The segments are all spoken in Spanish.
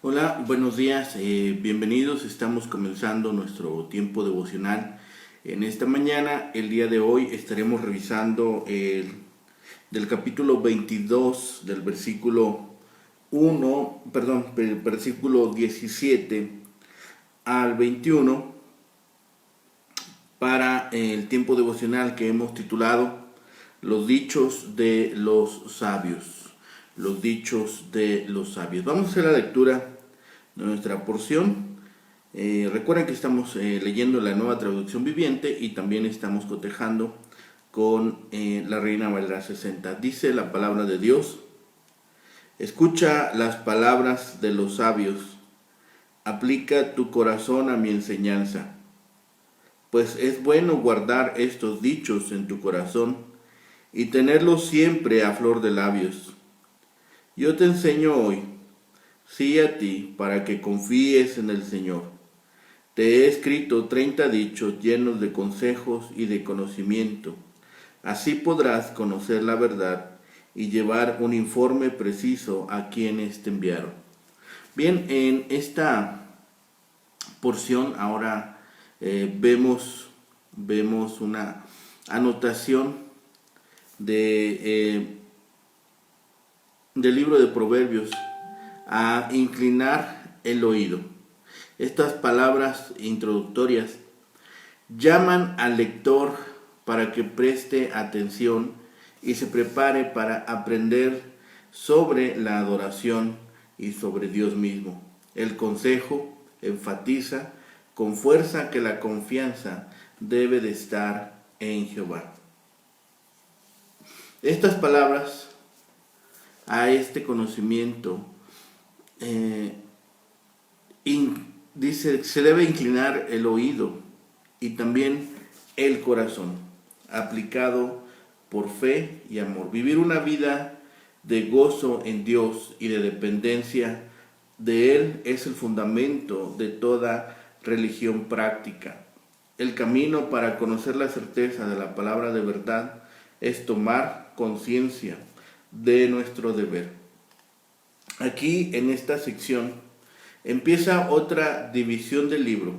Hola, buenos días, bienvenidos. Estamos comenzando nuestro tiempo devocional en esta mañana. El día de hoy estaremos revisando del capítulo 22 del versículo 17 al 21 para el tiempo devocional que hemos titulado Los dichos de los sabios. Los dichos de los sabios. Vamos a hacer la lectura de nuestra porción. Recuerden que estamos leyendo la Nueva Traducción Viviente y también estamos cotejando con la Reina Valera 60. Dice la palabra de Dios: escucha las palabras de los sabios, aplica tu corazón a mi enseñanza, pues es bueno guardar estos dichos en tu corazón y tenerlos siempre a flor de labios. Yo te enseño hoy, sí a ti, para que confíes en el Señor. Te he escrito 30 dichos llenos de consejos y de conocimiento. Así podrás conocer la verdad y llevar un informe preciso a quienes te enviaron. Bien, en esta porción ahora vemos una anotación del libro de Proverbios, a inclinar el oído. Estas palabras introductorias llaman al lector para que preste atención y se prepare para aprender sobre la adoración y sobre Dios mismo. El consejo enfatiza con fuerza que la confianza debe de estar en Jehová. Estas palabras a este conocimiento dice, se debe inclinar el oído y también el corazón, aplicado por fe y amor. Vivir una vida de gozo en Dios y de dependencia de Él es el fundamento de toda religión práctica. El camino para conocer la certeza de la palabra de verdad es tomar conciencia de nuestro deber. Aquí en esta sección empieza otra división del libro,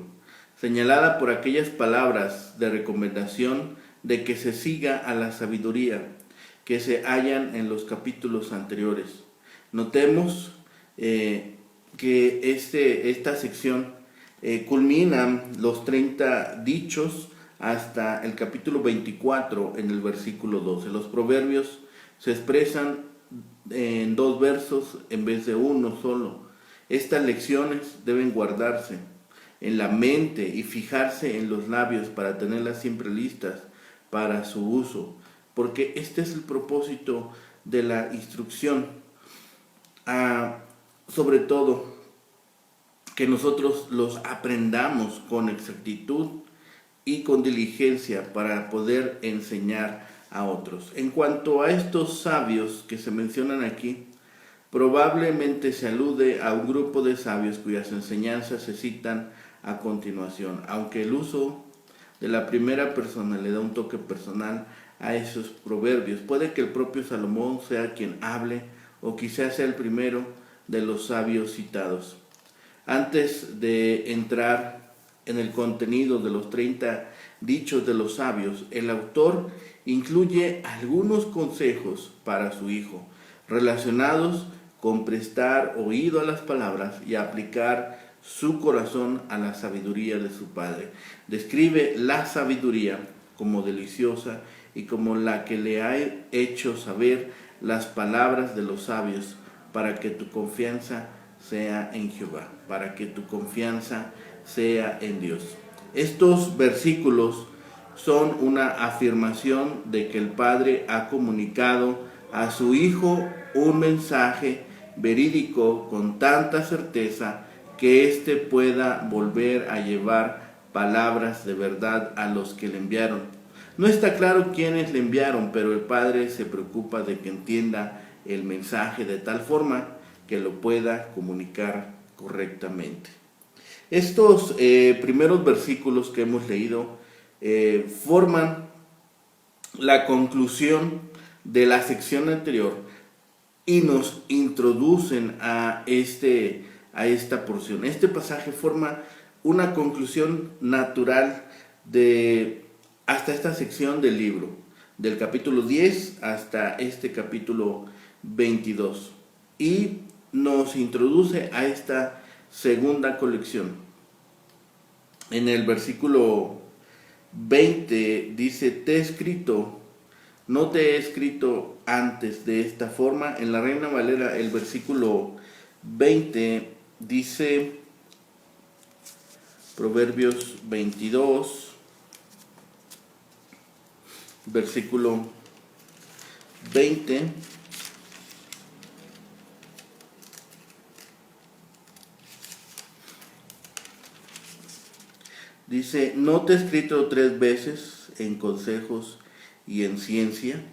señalada por aquellas palabras de recomendación de que se siga a la sabiduría que se hallan en los capítulos anteriores. Notemos que esta sección culmina los 30 dichos hasta el capítulo 24 en el versículo 12. Los proverbios se expresan en 2 versos en vez de uno solo. Estas lecciones deben guardarse en la mente y fijarse en los labios para tenerlas siempre listas para su uso, porque este es el propósito de la instrucción. Sobre todo, que nosotros los aprendamos con exactitud y con diligencia para poder enseñar a otros. En cuanto a estos sabios que se mencionan aquí, probablemente se alude a un grupo de sabios cuyas enseñanzas se citan a continuación, aunque el uso de la primera persona le da un toque personal a esos proverbios. Puede que el propio Salomón sea quien hable, o quizás sea el primero de los sabios citados. Antes de entrar en el contenido de los 30 dichos de los sabios, el autor incluye algunos consejos para su hijo, relacionados con prestar oído a las palabras y aplicar su corazón a la sabiduría de su padre. Describe la sabiduría como deliciosa y como la que le ha hecho saber las palabras de los sabios, para que tu confianza sea en Jehová, para que tu confianza sea en Dios. Estos versículos son una afirmación de que el Padre ha comunicado a su Hijo un mensaje verídico con tanta certeza que éste pueda volver a llevar palabras de verdad a los que le enviaron. No está claro quiénes le enviaron, pero el Padre se preocupa de que entienda el mensaje de tal forma que lo pueda comunicar correctamente. Estos primeros versículos que hemos leído forman la conclusión de la sección anterior y nos introducen a este a esta porción. Este pasaje forma una conclusión natural de hasta esta sección del libro, del capítulo 10 hasta este capítulo 22, y nos introduce a esta segunda colección. En el versículo 20 dice: te he escrito, no te he escrito antes de esta forma. En la Reina Valera, el versículo 20 dice, Proverbios 22, versículo 20, dice: no te he escrito 3 veces en consejos y en ciencia,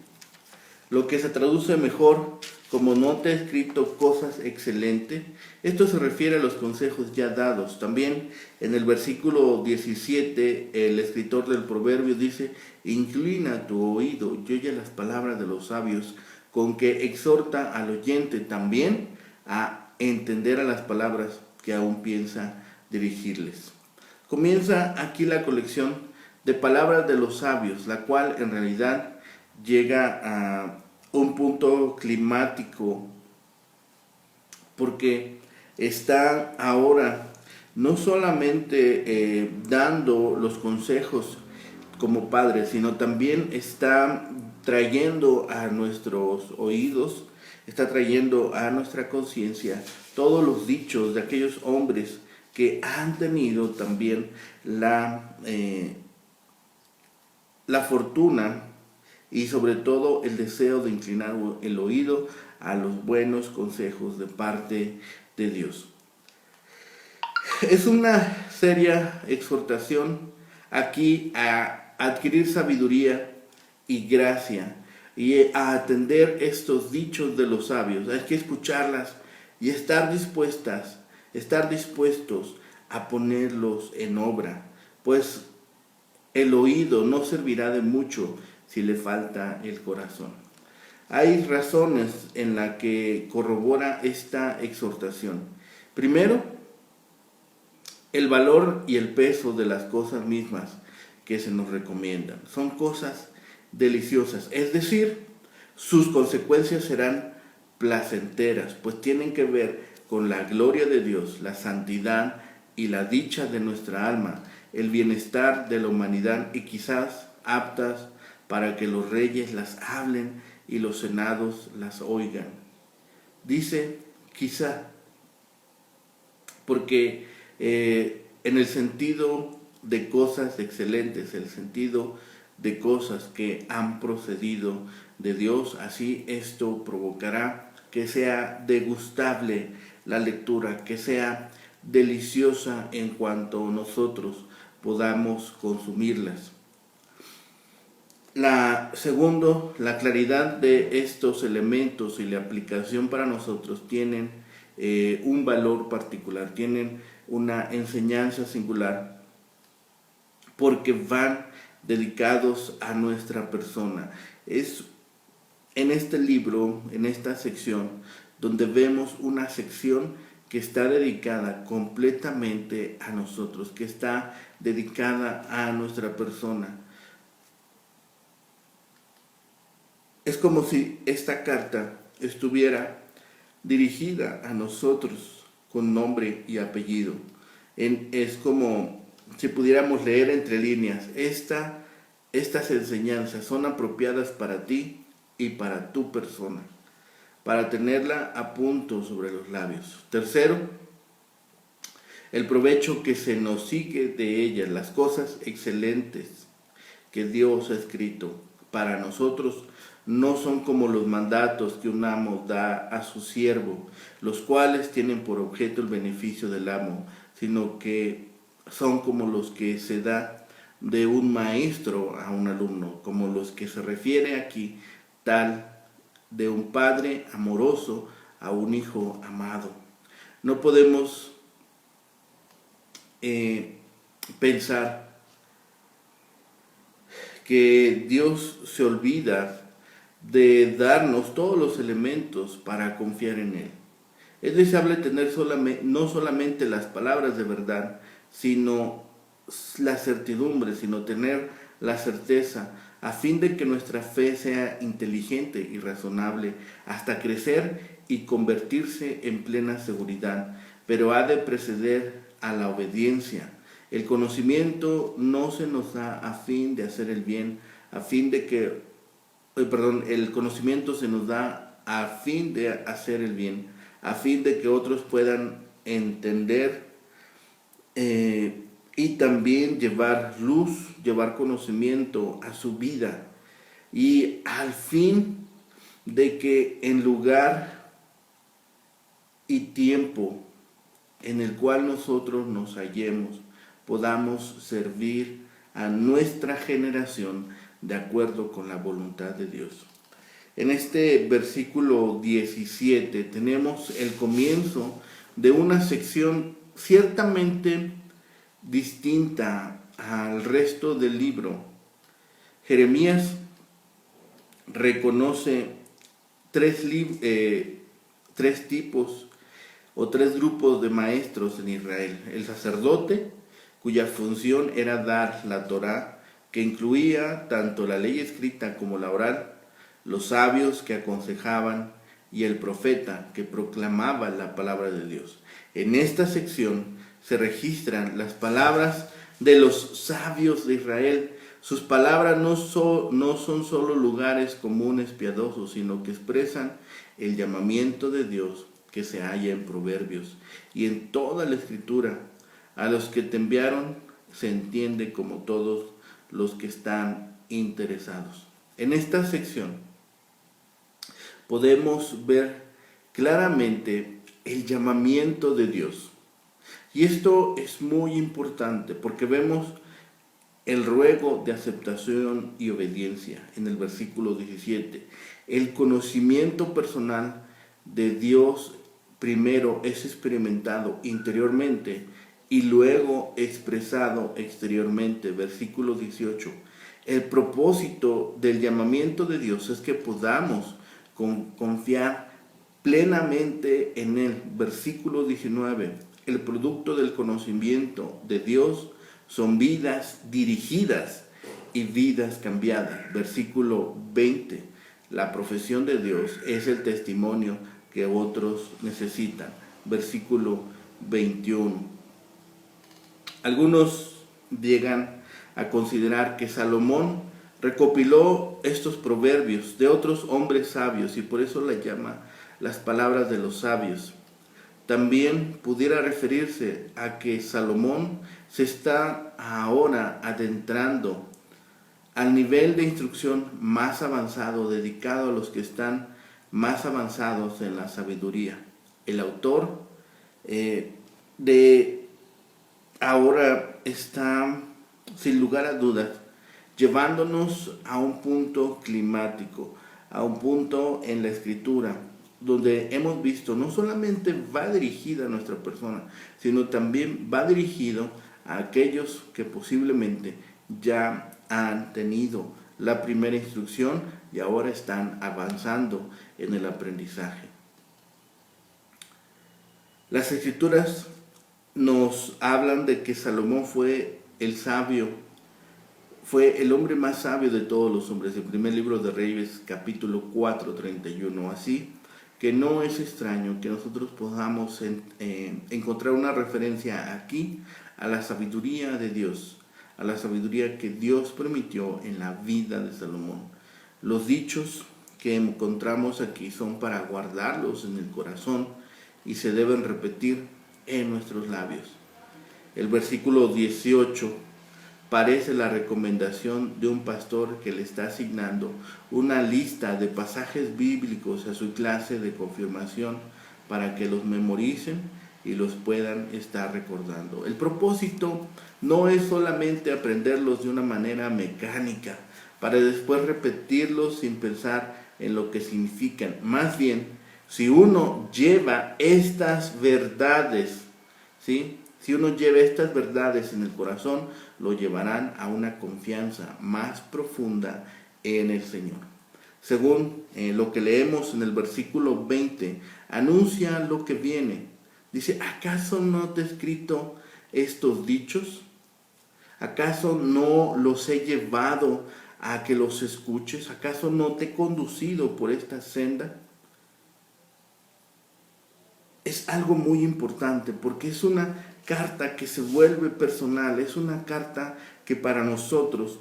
lo que se traduce mejor como no te he escrito cosas excelentes. Esto se refiere a los consejos ya dados. También en el versículo 17, el escritor del proverbio dice: inclina tu oído y oye las palabras de los sabios, con que exhorta al oyente también a entender a las palabras que aún piensa dirigirles. Comienza aquí la colección de palabras de los sabios, la cual en realidad llega a un punto climático, porque está ahora no solamente dando los consejos como padre, sino también está trayendo a nuestros oídos, está trayendo a nuestra conciencia todos los dichos de aquellos hombres que han tenido también la fortuna y sobre todo el deseo de inclinar el oído a los buenos consejos de parte de Dios. Es una seria exhortación aquí a adquirir sabiduría y gracia y a atender estos dichos de los sabios. Hay que escucharlas y estar dispuestos a ponerlos en obra, pues el oído no servirá de mucho si le falta el corazón. Hay razones en las que corrobora esta exhortación. Primero, el valor y el peso de las cosas mismas que se nos recomiendan. Son cosas deliciosas, es decir, sus consecuencias serán placenteras, pues tienen que ver con la gloria de Dios, la santidad y la dicha de nuestra alma, el bienestar de la humanidad, y quizás aptas para que los reyes las hablen y los senados las oigan. Dice quizá, porque en el sentido de cosas excelentes, el sentido de cosas que han procedido de Dios, así esto provocará que sea degustable la lectura, que sea deliciosa en cuanto nosotros podamos consumirlas. Segundo, la claridad de estos elementos y la aplicación para nosotros tienen un valor particular, tienen una enseñanza singular, porque van dedicados a nuestra persona. Es en este libro, en esta sección, donde vemos una sección que está dedicada completamente a nosotros, que está dedicada a nuestra persona. Es como si esta carta estuviera dirigida a nosotros con nombre y apellido. Es como si pudiéramos leer entre líneas: estas enseñanzas son apropiadas para ti y para tu persona, para tenerla a punto sobre los labios. Tercero, el provecho que se nos sigue de ellas, las cosas excelentes que Dios ha escrito para nosotros, no son como los mandatos que un amo da a su siervo, los cuales tienen por objeto el beneficio del amo, sino que son como los que se da de un maestro a un alumno, como los que se refiere aquí, tal de un padre amoroso a un hijo amado. No podemos pensar que Dios se olvida de darnos todos los elementos para confiar en Él. Es deseable tener no solamente las palabras de verdad, sino la certidumbre, sino tener la certeza, a fin de que nuestra fe sea inteligente y razonable, hasta crecer y convertirse en plena seguridad, pero ha de preceder a la obediencia. El conocimiento no se nos da a fin de hacer el bien, el conocimiento se nos da a fin de hacer el bien, a fin de que otros puedan entender y también llevar luz, llevar conocimiento a su vida, y al fin de que en lugar y tiempo en el cual nosotros nos hallemos, podamos servir a nuestra generación de acuerdo con la voluntad de Dios. En este versículo 17 tenemos el comienzo de una sección ciertamente distinta al resto del libro. Jeremías reconoce tres tipos o tres grupos de maestros en Israel: el sacerdote, cuya función era dar la Torá, que incluía tanto la ley escrita como la oral; los sabios, que aconsejaban; y el profeta, que proclamaba la palabra de Dios. En esta sección se registran las palabras de los sabios de Israel. Sus palabras no son solo lugares comunes piadosos, sino que expresan el llamamiento de Dios que se halla en Proverbios y en toda la Escritura. A los que te enviaron se entiende como todos los que están interesados. En esta sección podemos ver claramente el llamamiento de Dios. Y esto es muy importante porque vemos el ruego de aceptación y obediencia en el versículo 17. El conocimiento personal de Dios primero es experimentado interiormente y luego expresado exteriormente. Versículo 18. El propósito del llamamiento de Dios es que podamos confiar plenamente en Él. Versículo 19. El producto del conocimiento de Dios son vidas dirigidas y vidas cambiadas. Versículo 20. La profesión de Dios es el testimonio que otros necesitan. Versículo 21. Algunos llegan a considerar que Salomón recopiló estos proverbios de otros hombres sabios y por eso le llama las palabras de los sabios. También pudiera referirse a que Salomón se está ahora adentrando al nivel de instrucción más avanzado, dedicado a los que están más avanzados en la sabiduría. El autor de ahora está, sin lugar a dudas, llevándonos a un punto climático, a un punto en la Escritura, donde hemos visto no solamente va dirigida a nuestra persona, sino también va dirigido a aquellos que posiblemente ya han tenido la primera instrucción y ahora están avanzando en el aprendizaje. Las Escrituras nos hablan de que Salomón fue el sabio, fue el hombre más sabio de todos los hombres. El primer libro de Reyes, capítulo 4, 31. Así que no es extraño que nosotros podamos encontrar una referencia aquí a la sabiduría de Dios, a la sabiduría que Dios permitió en la vida de Salomón. Los dichos que encontramos aquí son para guardarlos en el corazón y se deben repetir en nuestros labios. El versículo 18 parece la recomendación de un pastor que le está asignando una lista de pasajes bíblicos a su clase de confirmación para que los memoricen y los puedan estar recordando. El propósito no es solamente aprenderlos de una manera mecánica para después repetirlos sin pensar en lo que significan. Más bien, si uno lleva estas verdades, ¿sí? Si uno lleva estas verdades en el corazón, lo llevarán a una confianza más profunda en el Señor. según lo que leemos en el versículo 20, anuncia lo que viene. Dice, ¿acaso no te he escrito estos dichos? ¿Acaso no los he llevado a que los escuches? ¿Acaso no te he conducido por esta senda? Es algo muy importante porque es una carta que se vuelve personal, es una carta que para nosotros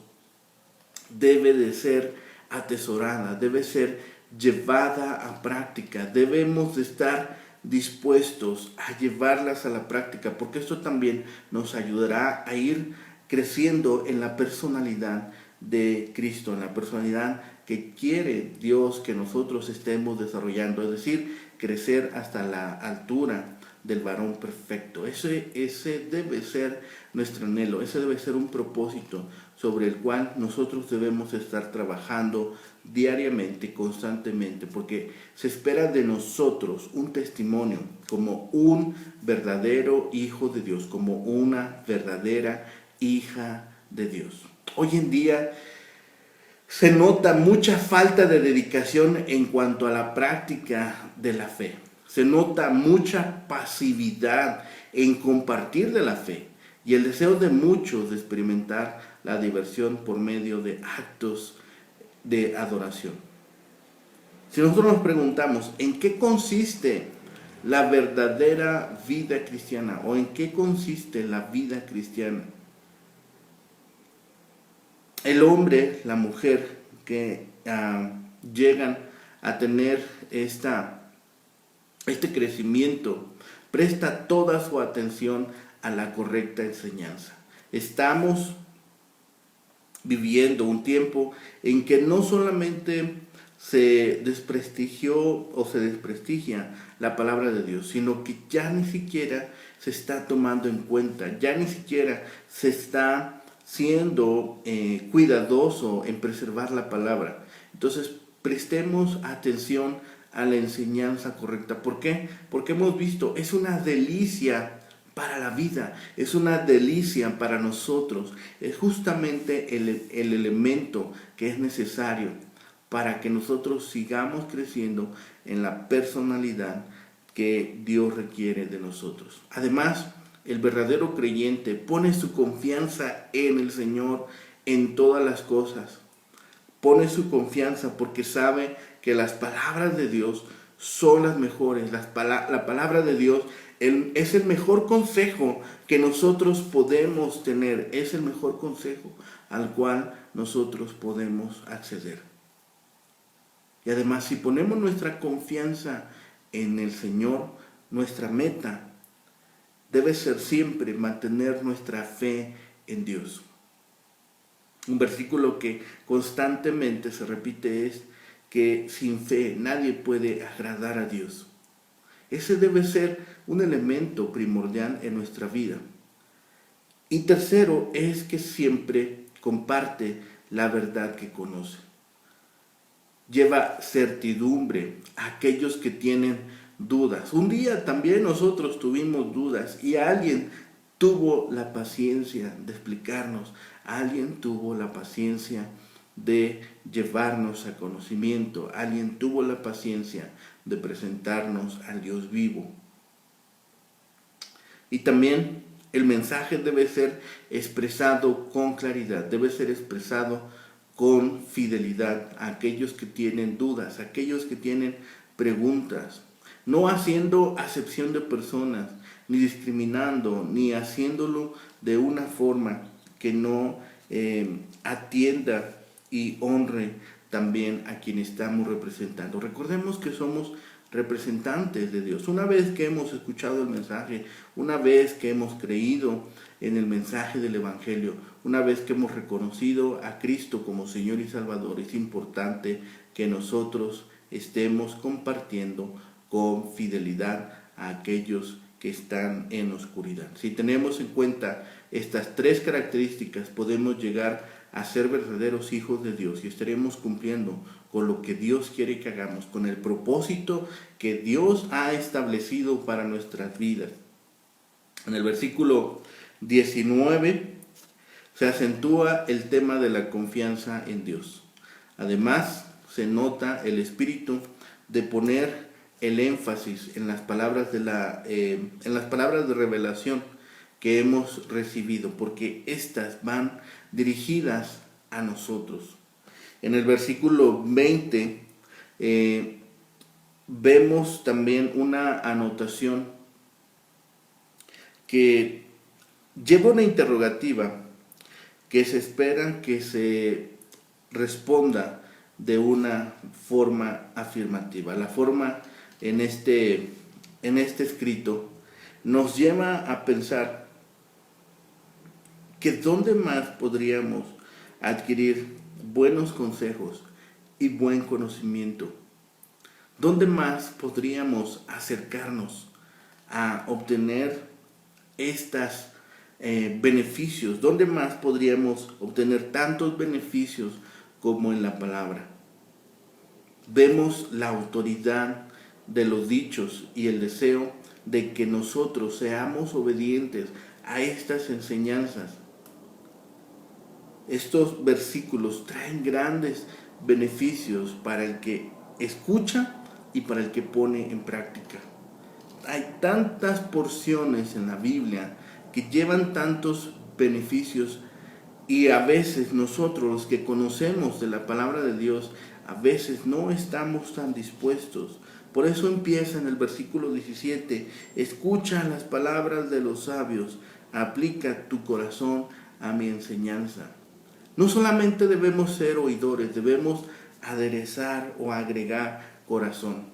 debe de ser atesorada, debe ser llevada a práctica. Debemos de estar dispuestos a llevarlas a la práctica, porque esto también nos ayudará a ir creciendo en la personalidad de Cristo, en la personalidad que quiere Dios que nosotros estemos desarrollando, es decir, crecer hasta la altura del varón perfecto. Ese debe ser nuestro anhelo, ese debe ser un propósito sobre el cual nosotros debemos estar trabajando diariamente, constantemente, porque se espera de nosotros un testimonio como un verdadero hijo de Dios, como una verdadera hija de Dios. Hoy en día se nota mucha falta de dedicación en cuanto a la práctica de la fe. Se nota mucha pasividad en compartir de la fe y el deseo de muchos de experimentar la diversión por medio de actos de adoración. Si nosotros nos preguntamos en qué consiste la verdadera vida cristiana o en qué consiste la vida cristiana, el hombre, la mujer que llegan a tener este crecimiento, presta toda su atención a la correcta enseñanza. Estamos viviendo un tiempo en que no solamente se desprestigió o se desprestigia la palabra de Dios, sino que ya ni siquiera se está tomando en cuenta, ya ni siquiera se está siendo cuidadoso en preservar la palabra. Entonces, prestemos atención a la enseñanza correcta. ¿Por qué? Porque hemos visto, es una delicia para la vida, es una delicia para nosotros. Es justamente el elemento que es necesario para que nosotros sigamos creciendo en la personalidad que Dios requiere de nosotros. Además, el verdadero creyente pone su confianza en el Señor en todas las cosas. Pone su confianza porque sabe que las palabras de Dios son las mejores. La palabra de Dios es el mejor consejo que nosotros podemos tener. Es el mejor consejo al cual nosotros podemos acceder. Y además, si ponemos nuestra confianza en el Señor, nuestra meta debe ser siempre mantener nuestra fe en Dios. Un versículo que constantemente se repite es que sin fe nadie puede agradar a Dios. Ese debe ser un elemento primordial en nuestra vida. Y tercero es que siempre comparte la verdad que conoce. Lleva certidumbre a aquellos que tienen dudas. Un día también nosotros tuvimos dudas y alguien tuvo la paciencia de explicarnos, alguien tuvo la paciencia de llevarnos a conocimiento, alguien tuvo la paciencia de presentarnos al Dios vivo. Y también el mensaje debe ser expresado con claridad, debe ser expresado con fidelidad a aquellos que tienen dudas, a aquellos que tienen preguntas, no haciendo acepción de personas, ni discriminando, ni haciéndolo de una forma que no atienda y honre también a quien estamos representando. Recordemos que somos representantes de Dios. Una vez que hemos escuchado el mensaje, una vez que hemos creído en el mensaje del Evangelio, una vez que hemos reconocido a Cristo como Señor y Salvador, es importante que nosotros estemos compartiendo con fidelidad a aquellos que están en oscuridad. Si tenemos en cuenta estas tres características, podemos llegar a ser verdaderos hijos de Dios y estaremos cumpliendo con lo que Dios quiere que hagamos, con el propósito que Dios ha establecido para nuestras vidas. En el versículo 19 se acentúa el tema de la confianza en Dios. Además, se nota el espíritu de poner el énfasis en las palabras en las palabras de revelación que hemos recibido, porque estas van dirigidas a nosotros. En el versículo 20 vemos también una anotación que lleva una interrogativa que se espera que se responda de una forma afirmativa. La forma en este escrito nos lleva a pensar que dónde más podríamos adquirir buenos consejos y buen conocimiento. ¿Dónde más podríamos acercarnos a obtener estos beneficios? ¿Dónde más podríamos obtener tantos beneficios como en la palabra? Vemos la autoridad de los dichos y el deseo de que nosotros seamos obedientes a estas enseñanzas. Estos versículos traen grandes beneficios para el que escucha y para el que pone en práctica. Hay tantas porciones en la Biblia que llevan tantos beneficios, y a veces nosotros, los que conocemos de la palabra de Dios, a veces no estamos tan dispuestos. Por eso empieza en el versículo 17: escucha las palabras de los sabios, aplica tu corazón a mi enseñanza. No solamente debemos ser oidores, debemos aderezar o agregar corazón.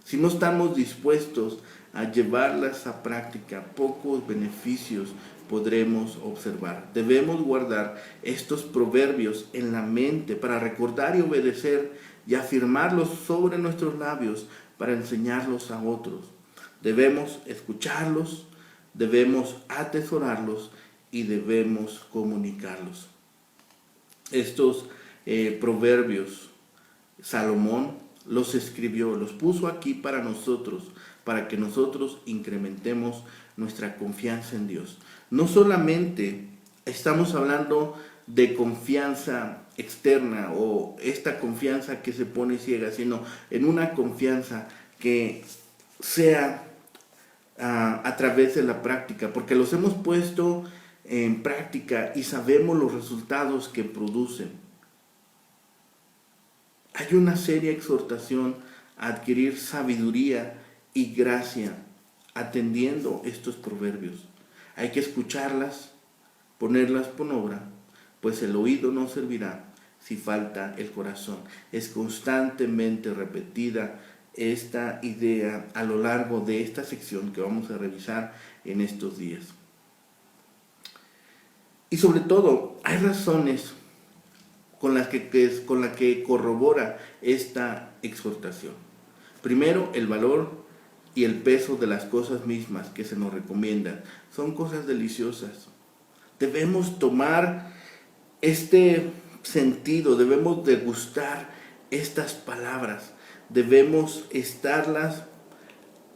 Si no estamos dispuestos a llevarlas a práctica, pocos beneficios podremos observar. Debemos guardar estos proverbios en la mente para recordar y obedecer y afirmarlos sobre nuestros labios para enseñarlos a otros. Debemos escucharlos, debemos atesorarlos y debemos comunicarlos. Estos proverbios, Salomón los escribió, los puso aquí para nosotros, para que nosotros incrementemos nuestra confianza en Dios. No solamente estamos hablando de confianza externa o esta confianza que se pone ciega, sino en una confianza que sea a través de la práctica, porque los hemos puesto en práctica y sabemos los resultados que producen. Hay una seria exhortación a adquirir sabiduría y gracia atendiendo estos proverbios. Hay que escucharlas, ponerlas por obra, pues el oído no servirá si falta el corazón. Es constantemente repetida esta idea a lo largo de esta sección que vamos a revisar en estos días. Y sobre todo, hay razones con las que corrobora esta exhortación. Primero, el valor y el peso de las cosas mismas que se nos recomiendan. Son cosas deliciosas. Debemos tomar este sentido, debemos degustar estas palabras, debemos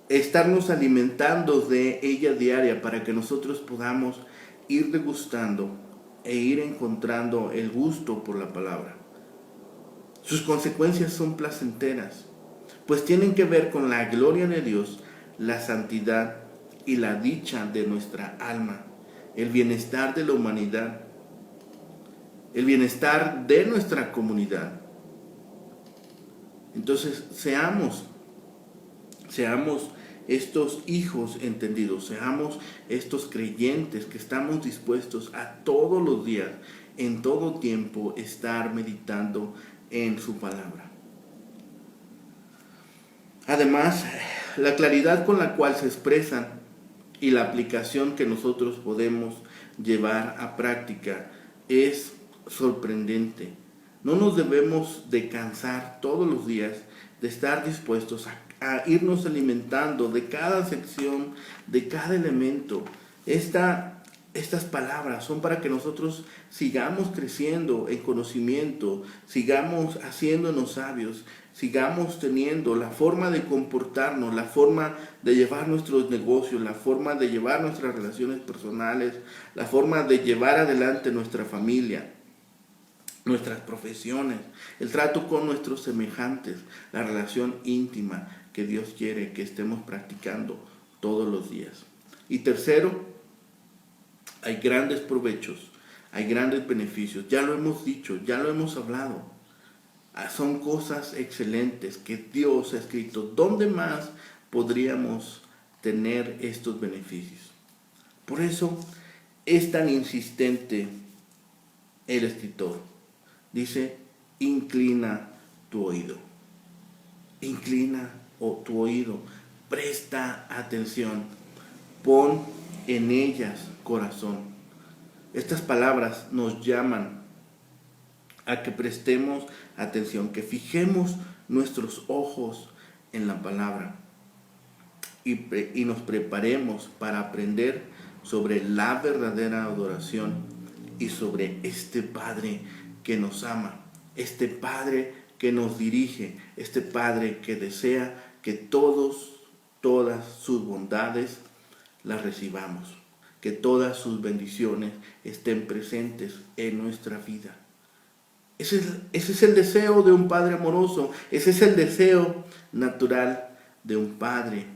estarnos alimentando de ella diaria para que nosotros podamos ir degustando e ir encontrando el gusto por la palabra. Sus consecuencias son placenteras, pues tienen que ver con la gloria de Dios, la santidad y la dicha de nuestra alma, el bienestar de la humanidad, el bienestar de nuestra comunidad. Entonces, seamos estos hijos entendidos, seamos estos creyentes que estamos dispuestos a todos los días, en todo tiempo, estar meditando en su palabra. Además, la claridad con la cual se expresan y la aplicación que nosotros podemos llevar a práctica es sorprendente. No nos debemos de cansar todos los días de estar dispuestos a irnos alimentando de cada sección, de cada elemento. Estas palabras son para que nosotros sigamos creciendo en conocimiento, sigamos haciéndonos sabios, sigamos teniendo la forma de comportarnos, la forma de llevar nuestros negocios, la forma de llevar nuestras relaciones personales, la forma de llevar adelante nuestra familia. nuestras profesiones, el trato con nuestros semejantes, la relación íntima que Dios quiere que estemos practicando todos los días. Y tercero, hay grandes provechos, hay grandes beneficios. Ya lo hemos dicho, ya lo hemos hablado. Son cosas excelentes que Dios ha escrito. ¿Dónde más podríamos tener estos beneficios? Por eso es tan insistente el escritor. Dice, inclina tu oído. Inclina tu oído. Presta atención. Pon en ellas corazón. Estas palabras nos llaman a que prestemos atención, que fijemos nuestros ojos en la palabra y nos preparemos para aprender sobre la verdadera adoración y sobre este Padre que nos ama, este Padre que nos dirige, este Padre que desea que todas sus bondades las recibamos, que todas sus bendiciones estén presentes en nuestra vida. Ese es el deseo de un Padre amoroso, ese es el deseo natural de un Padre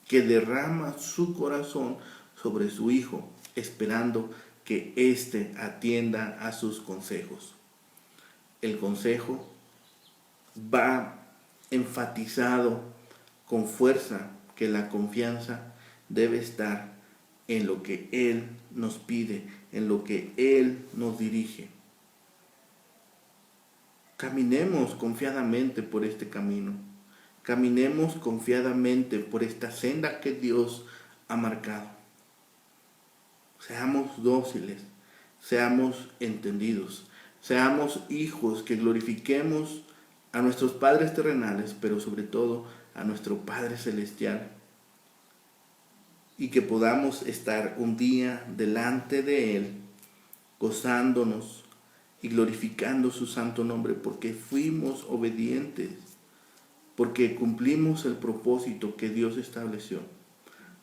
que derrama su corazón sobre su Hijo, esperando que éste atienda a sus consejos. El consejo va enfatizado con fuerza que la confianza debe estar en lo que Él nos pide, en lo que Él nos dirige. Caminemos confiadamente por este camino. Caminemos confiadamente por esta senda que Dios ha marcado. Seamos dóciles, seamos entendidos, seamos hijos que glorifiquemos a nuestros padres terrenales, pero sobre todo a nuestro Padre celestial. Y que podamos estar un día delante de Él, gozándonos y glorificando su santo nombre, porque fuimos obedientes, porque cumplimos el propósito que Dios estableció,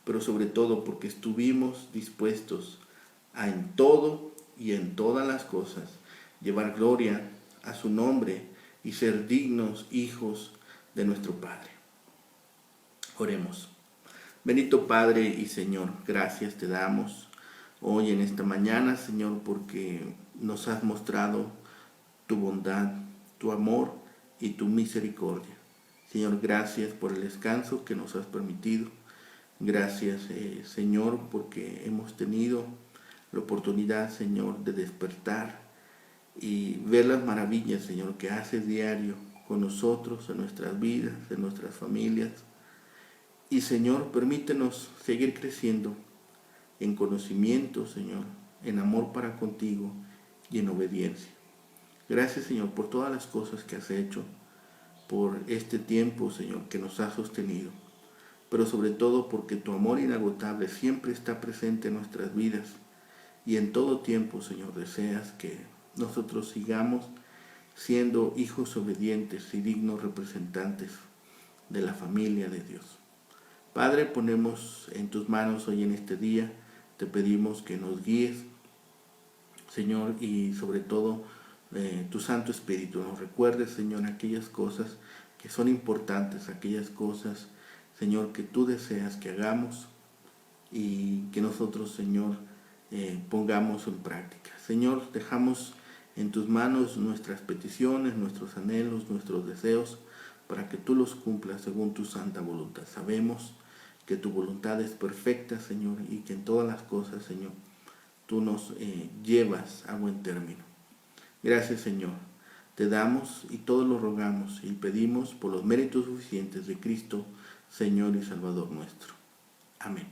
pero sobre todo porque estuvimos dispuestos a en todo y en todas las cosas llevar gloria a su nombre y ser dignos hijos de nuestro Padre. Oremos. Bendito Padre y Señor, gracias te damos hoy en esta mañana, Señor, porque nos has mostrado tu bondad, tu amor y tu misericordia. Señor, gracias por el descanso que nos has permitido. Gracias, Señor, porque hemos tenido la oportunidad, Señor, de despertar y ver las maravillas, Señor, que haces diario con nosotros, en nuestras vidas, en nuestras familias. Y, Señor, permítenos seguir creciendo en conocimiento, Señor, en amor para contigo y en obediencia. Gracias, Señor, por todas las cosas que has hecho, por este tiempo, Señor, que nos has sostenido, pero sobre todo porque tu amor inagotable siempre está presente en nuestras vidas y en todo tiempo, Señor, deseas que nosotros sigamos siendo hijos obedientes y dignos representantes de la familia de Dios. Padre, ponemos en tus manos hoy en este día, te pedimos que nos guíes, Señor, y sobre todo tu Santo Espíritu nos recuerde, Señor, aquellas cosas que son importantes, aquellas cosas, Señor, que tú deseas que hagamos y que nosotros, Señor, pongamos en práctica. Señor, dejamos en tus manos nuestras peticiones, nuestros anhelos, nuestros deseos, para que tú los cumplas según tu santa voluntad. Sabemos que tu voluntad es perfecta, Señor, y que en todas las cosas, Señor, tú nos llevas a buen término. Gracias, Señor. Te damos y todo lo rogamos y pedimos por los méritos suficientes de Cristo, Señor y Salvador nuestro. Amén.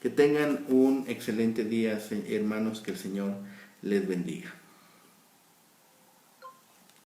Que tengan un excelente día, hermanos, que el Señor les bendiga.